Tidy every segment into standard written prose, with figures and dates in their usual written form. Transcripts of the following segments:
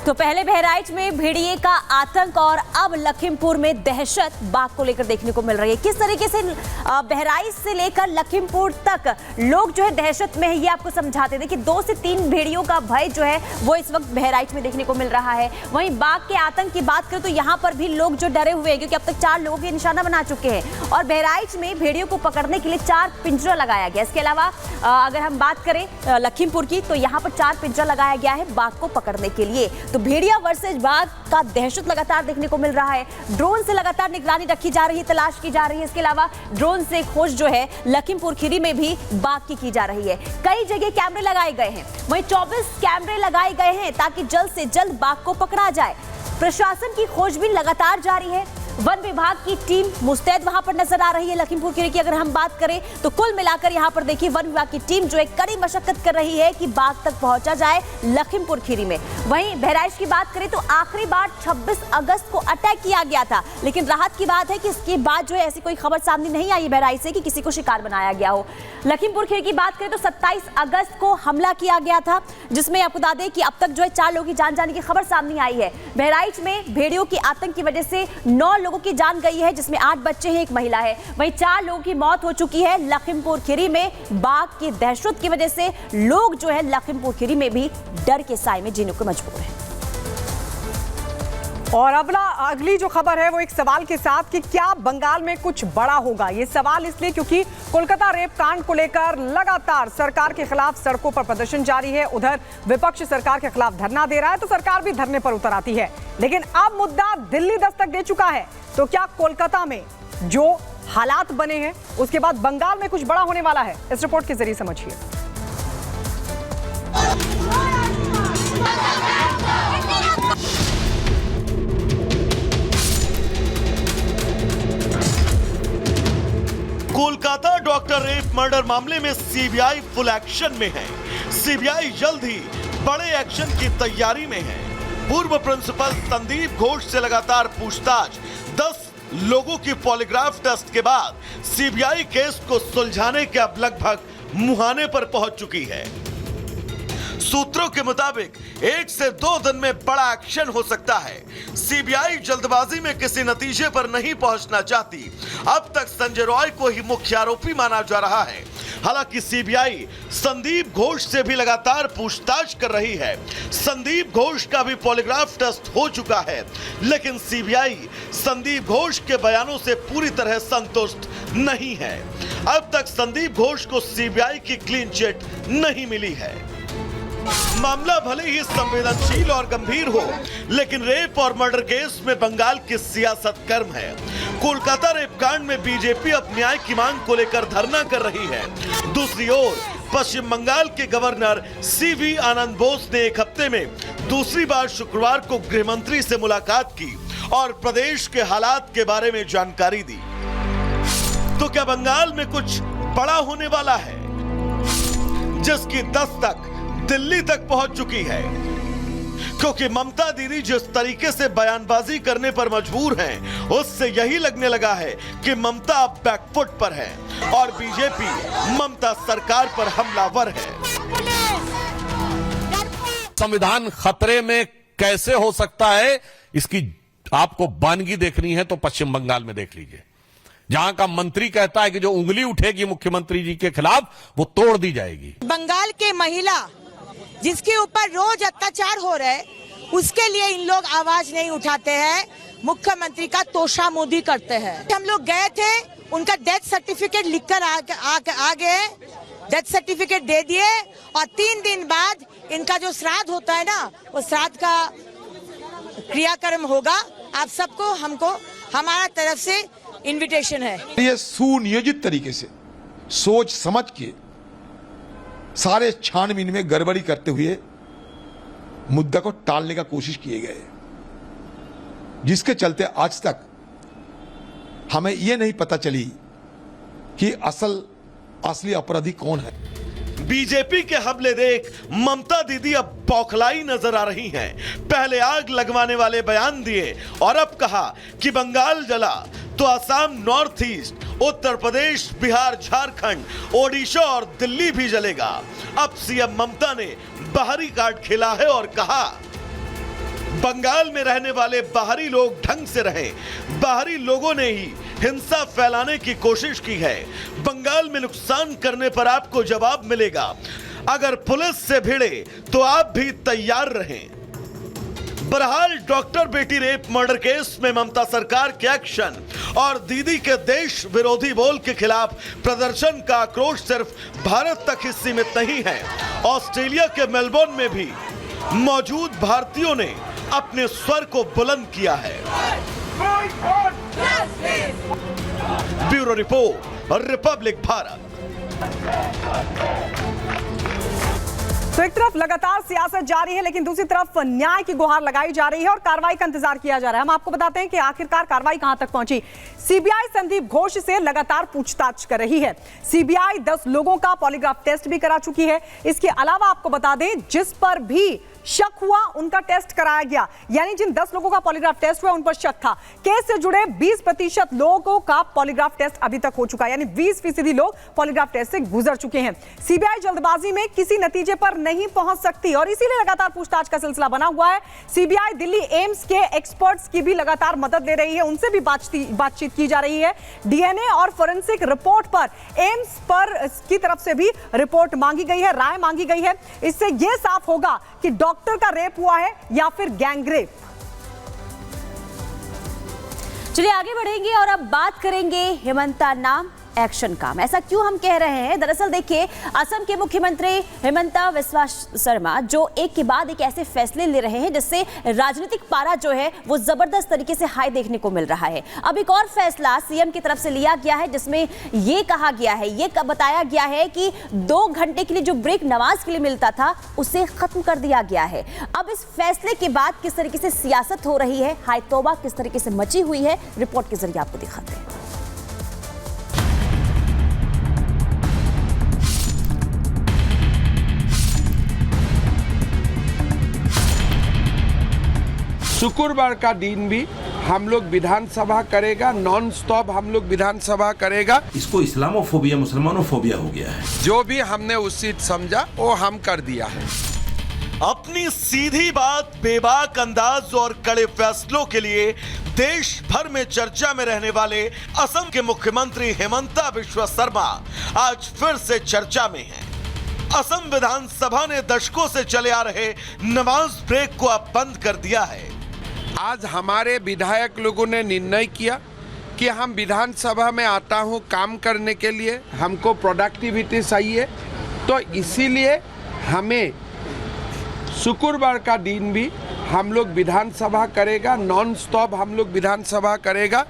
तो पहले बहराइच में भेड़िए का आतंक और अब लखीमपुर में दहशत बाघ को लेकर देखने को मिल रही है। किस तरीके से बहराइच से लेकर लखीमपुर तक लोग जो है दहशत में है, ये आपको समझाते थे कि 2 से 3 भेड़ियों का भय जो है वो इस वक्त बहराइच में देखने को मिल रहा है। वहीं बाघ के आतंक की बात करें तो यहाँ पर भी लोग जो डरे हुए हैं, क्योंकि अब तक 4 लोगों के निशाना बना चुके हैं और बहराइच में भेड़ियों को पकड़ने के लिए 4 पिंजरा लगाया गया। इसके अलावा अगर हम बात करें लखीमपुर की तो यहाँ पर 4 पिंजरा लगाया गया है बाघ को पकड़ने के लिए। तो भेड़िया वर्सेस बाघ का दहशत लगातार देखने को मिल रहा है। ड्रोन से लगातार निगरानी रखी जा रही है, तलाश की जा रही है। इसके अलावा ड्रोन से खोज जो है लखीमपुर खीरी में भी बाघ की जा रही है। कई जगह कैमरे लगाए गए हैं, वहीं 24 कैमरे लगाए गए हैं ताकि जल्द से जल्द बाघ को पकड़ा जाए। प्रशासन की खोजबीन लगातार जारी है। वन विभाग की टीम मुस्तैद वहां पर नजर आ रही है। लखीमपुर खीरी की अगर हम बात करें तो कुल मिलाकर यहां पर देखिए वन विभाग की टीम जो है कड़ी मशक्कत कर रही है कि बाघ तक पहुंचा जाए लखीमपुर खीरी में। वहीं बहराइच की बात करें तो आखिरी बार 26 अगस्त को अटैक किया गया था, लेकिन राहत की बात है कि इसके बाद जो है ऐसी कोई खबर सामने नहीं आई बहराइच से कि किसी को शिकार बनाया गया हो। लखीमपुर खीरी की बात करें तो 27 अगस्त को हमला किया गया था, जिसमें आपको बता दें कि अब तक जो है 4 लोगों की जान जाने की खबर सामने आई है। बहराइच में भेड़ियों की आतंक की वजह से 9 लोगों की जान गई है, जिसमें 8 बच्चे हैं, 1 महिला है। वहीं 4 लोगों की मौत हो चुकी है। लखीमपुर खीरी में बाघ की दहशत की वजह से लोग जो है लखीमपुर खीरी में भी डर के साए में जीने को मजबूर हैं। और अगली जो खबर है वो एक सवाल के साथ कि क्या बंगाल में कुछ बड़ा होगा। ये सवाल इसलिए क्योंकि कोलकाता रेप कांड को लेकर लगातार सरकार के खिलाफ सड़कों पर प्रदर्शन जारी है। उधर विपक्ष सरकार के खिलाफ धरना दे रहा है तो सरकार भी धरने पर उतर आती है। लेकिन अब मुद्दा दिल्ली दस्तक दे चुका है। तो क्या कोलकाता में जो हालात बने हैं उसके बाद बंगाल में कुछ बड़ा होने वाला है? इस रिपोर्ट के जरिए समझिए। कोलकाता डॉक्टर रेप मर्डर मामले में सीबीआई फुल एक्शन में है। सीबीआई जल्द ही बड़े एक्शन की तैयारी में है। पूर्व प्रिंसिपल संदीप घोष से लगातार पूछताछ, 10 लोगों की पॉलीग्राफ टेस्ट के बाद सीबीआई केस को सुलझाने के अब लगभग मुहाने पर पहुंच चुकी है। सूत्रों के मुताबिक 1 से 2 दिन में बड़ा एक्शन हो सकता है। सीबीआई जल्दबाजी में किसी नतीजे पर नहीं पहुंचना चाहती। अब तक संजय रॉय को ही मुख्य आरोपी माना जा रहा है। हालांकि सीबीआई संदीप घोष से भी लगातार पूछताछ कर रही है। संदीप घोष का भी पॉलीग्राफ टेस्ट हो चुका है, लेकिन सीबीआई संदीप घोष के बयानों से पूरी तरह संतुष्ट नहीं है। अब तक संदीप घोष को सीबीआई की क्लीन चिट नहीं मिली है। मामला भले ही संवेदनशील और गंभीर हो, लेकिन रेप और मर्डर केस में बंगाल की सियासत गर्म है। कोलकाता रेप कांड में बीजेपी अब न्याय की मांग को लेकर धरना कर रही है। दूसरी ओर पश्चिम बंगाल के गवर्नर सीवी आनंद बोस ने एक हफ्ते में दूसरी बार शुक्रवार को गृह मंत्री से मुलाकात की और प्रदेश के हालात के बारे में जानकारी दी। तो क्या बंगाल में कुछ बड़ा होने वाला है, जिसकी दस्तक दिल्ली तक पहुंच चुकी है? क्योंकि ममता दीदी जिस तरीके से बयानबाजी करने पर मजबूर हैं, उससे यही लगने लगा है कि ममता अब बैकफुट पर है और बीजेपी ममता सरकार पर हमलावर है। संविधान खतरे में कैसे हो सकता है, इसकी आपको वानगी देखनी है तो पश्चिम बंगाल में देख लीजिए। जहां का मंत्री कहता है कि जो उंगली उठेगी मुख्यमंत्री जी के खिलाफ वो तोड़ दी जाएगी। बंगाल के महिला जिसके ऊपर रोज अत्याचार हो रहे, उसके लिए इन लोग आवाज नहीं उठाते हैं, मुख्यमंत्री का तोशामोदी करते हैं। हम लोग गए थे, उनका डेथ सर्टिफिकेट लिखकर आ गए, डेथ सर्टिफिकेट दे दिए और 3 दिन बाद इनका जो श्राद्ध होता है ना, वो श्राद्ध का क्रियाक्रम होगा। आप सबको, हमको, हमारा तरफ से इनविटेशन है। ये सुनियोजित तरीके से सोच समझ के सारे छानबीन में गड़बड़ी करते हुए मुद्दा को टालने का कोशिश किए गए, जिसके चलते आज तक हमें यह नहीं पता चली कि असली अपराधी कौन है। बीजेपी के हमले देख ममता दीदी अब बौखलाई नजर आ रही हैं। पहले आग लगवाने वाले बयान दिए और अब कहा कि बंगाल जला तो असम, नॉर्थ ईस्ट, उत्तर प्रदेश, बिहार, झारखंड, ओडिशा और दिल्ली भी जलेगा। अब सीएम ममता ने बाहरी कार्ड खेला है और कहा बंगाल में रहने वाले बाहरी लोग ढंग से रहे, बाहरी लोगों ने ही हिंसा फैलाने की कोशिश की है। बंगाल में नुकसान करने पर आपको जवाब मिलेगा। अगर पुलिस से भिड़े तो आप भी तैयार रहें। बहरहाल डॉक्टर बेटी रेप मर्डर केस में ममता सरकार के एक्शन और दीदी के देश विरोधी बोल के खिलाफ प्रदर्शन का आक्रोश सिर्फ भारत तक ही सीमित नहीं है। ऑस्ट्रेलिया के मेलबोर्न में भी मौजूद भारतीयों ने अपने स्वर को बुलंद किया है। Bureau report, Republic Bharat. तो एक तरफ लगातार सियासत जारी है, लेकिन दूसरी तरफ न्याय की गुहार लगाई जा रही है और कार्रवाई का इंतजार किया जा रहा है। हम आपको बताते हैं कि आखिरकार कार्रवाई कहां तक पहुंची। सीबीआई संदीप घोष से लगातार पूछताछ कर रही है। सीबीआई 10 लोगों का पॉलीग्राफ टेस्ट भी करा चुकी है। इसके अलावा आपको बता दें, जिस पर भी शक हुआ उनका टेस्ट कराया गया, यानी जिन 10 लोगों का पॉलीग्राफ टेस्ट हुआ उन पर शक था। केस से जुड़े 20% लोगों का पॉलीग्राफ टेस्ट अभी तक हो चुका है, यानी 20% लोग पॉलीग्राफ टेस्ट से गुजर चुके हैं। सीबीआई जल्दबाजी में किसी नतीजे पर नहीं पहुंच सकती और इसीलिए लगातार पूछताछ का सिलसिला बना हुआ है। सीबीआई दिल्ली एम्स के एक्सपर्ट्स की भी लगातार मदद ले रही है, उनसे भी बातचीत की जा रही है। डीएनए और फोरेंसिक रिपोर्ट पर एम्स पर की तरफ से भी रिपोर्ट मांगी गई है, राय मांगी गई है। इससे यह साफ होगा कि डॉक्टर का रेप हुआ है या फिर गैंग रेप। चलिए आगे बढ़ेंगे और अब बात करेंगे हेमंता नाम एक्शन काम। ऐसा क्यों हम कह रहे हैं? दरअसल देखिए, असम के मुख्यमंत्री हेमंता बिस्वा शर्मा जो एक के बाद एक ऐसे फैसले ले रहे हैं जिससे राजनीतिक पारा जो है वो जबरदस्त तरीके से हाई देखने को मिल रहा है। अब एक और फैसला सीएम की तरफ से लिया गया है जिसमें ये कहा गया है, ये बताया गया है कि 2 घंटे के लिए जो ब्रेक नमाज के लिए मिलता था उसे खत्म कर दिया गया है। अब इस फैसले के बाद किस तरीके से सियासत हो रही है, हाय तौबा किस तरीके से मची हुई है, रिपोर्ट के जरिए आपको दिखाते हैं। शुक्रवार का दिन भी हम लोग विधानसभा करेगा, नॉन स्टॉप हम लोग विधानसभा करेगा। इसको इस्लामोफोबिया, मुसलमानोफोबिया हो गया है। जो भी हमने उचित समझा वो हम कर दिया है। अपनी सीधी बात, बेबाक अंदाज और कड़े फैसलों के लिए देश भर में चर्चा में रहने वाले असम के मुख्यमंत्री हेमंता बिस्वा शर्मा आज फिर से चर्चा में हैं। असम विधानसभा ने दशकों से चले आ रहे नमाज ब्रेक को अब बंद कर दिया है। आज हमारे विधायक लोगों ने निर्णय किया कि हम विधानसभा में आता हूं काम करने के लिए, हमको प्रोडक्टिविटी चाहिए, तो इसीलिए हमें शुक्रवार का दिन भी हम लोग विधानसभा करेगा, नॉन स्टॉप हम लोग विधानसभा करेगा।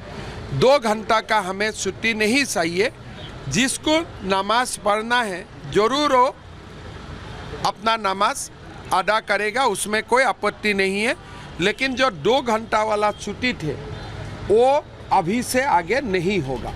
2 घंटा का हमें छुट्टी नहीं चाहिए। जिसको नमाज पढ़ना है जरूर हो अपना नमाज अदा करेगा, उसमें कोई आपत्ति नहीं है। लेकिन जो 2 घंटा वाला छुट्टी थे वो अभी से आगे नहीं होगा।